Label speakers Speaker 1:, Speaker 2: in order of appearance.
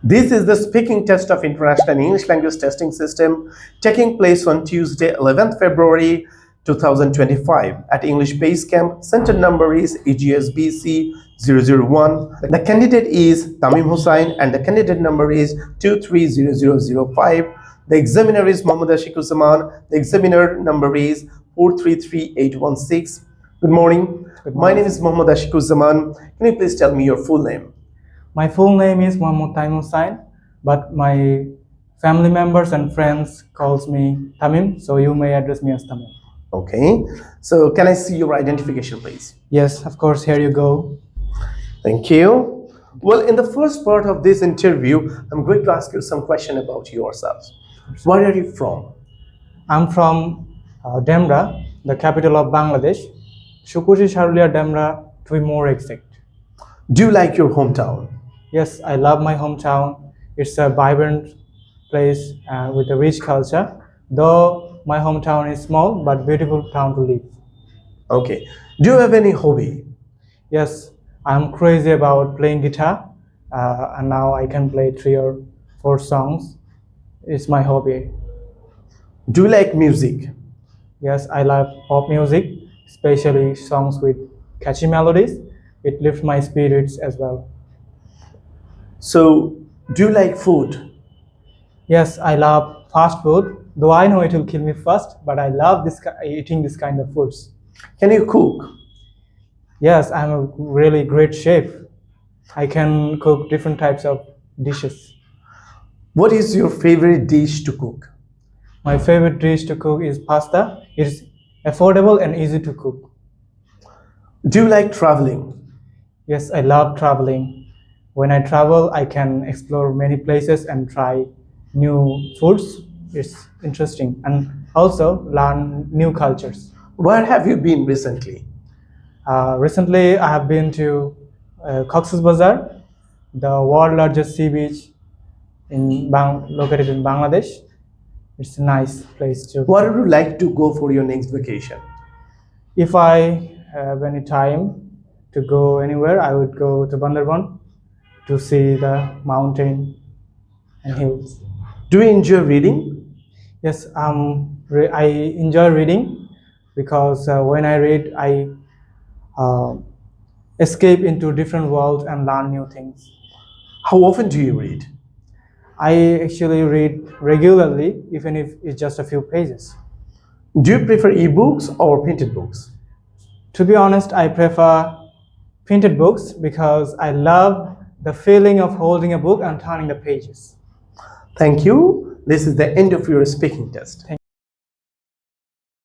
Speaker 1: This is the speaking test of International English Language Testing System taking place on Tuesday, 11th February 2025 at English Base Camp. Center number is EGSBC 001. The candidate is Tamim Hussain and the candidate number is 230005. The examiner is Mohammad Ashikuzzaman. The examiner number is 433816. Good morning. My name is Mohammad Ashikuzzaman. Can you please tell me your full name?
Speaker 2: My full name is Mohammad Tamim Hussain, but my family members and friends calls me Tamim, so you may address me as Tamim.
Speaker 1: Okay. So can I see your identification, please?
Speaker 2: Yes, of course, here you go.
Speaker 1: Thank you. Well, in the first part of this interview, I'm going to ask you some question about yourself. Where are you from?
Speaker 2: I'm from Demra, the capital of Bangladesh. Shukushi Sharulia Demra, to be more exact.
Speaker 1: Do you like your hometown?
Speaker 2: Yes, I love my hometown. It's a vibrant place with a rich culture. Though my hometown is small, but beautiful town to live.
Speaker 1: Okay. Do you have any hobby?
Speaker 2: Yes, I'm crazy about playing guitar, and now I can play 3 or 4 songs. It's my hobby.
Speaker 1: Do you like music?
Speaker 2: Yes, I love pop music, especially songs with catchy melodies. It lifts my spirits as well.
Speaker 1: So, do you like food?
Speaker 2: Yes, I love fast food, though I know it will kill me first, but I love eating this kind of foods.
Speaker 1: Can you cook?
Speaker 2: Yes, I'm a really great chef. I can cook different types of dishes.
Speaker 1: What is your favorite dish to cook?
Speaker 2: My favorite dish to cook is pasta. It is affordable and easy to cook.
Speaker 1: Do you like traveling?
Speaker 2: Yes, I love traveling. When I travel, I can explore many places and try new foods. It's interesting, and also learn new cultures.
Speaker 1: Where have you been recently?
Speaker 2: Recently, I have been to Cox's Bazar, the world's largest sea beach located in Bangladesh. It's a nice place to.
Speaker 1: Where would you like to go for your next vacation?
Speaker 2: If I have any time to go anywhere, I would go to Bandarban to see the mountain and hills.
Speaker 1: Do you enjoy reading?
Speaker 2: Yes, I enjoy reading because when I read, I escape into different worlds and learn new things.
Speaker 1: How often do you read?
Speaker 2: I actually read regularly, even if it's just a few pages.
Speaker 1: Do you prefer ebooks or printed books?
Speaker 2: To be honest, I prefer printed books because I love the feeling of holding a book and turning the pages.
Speaker 1: Thank you. This is the end of your speaking test.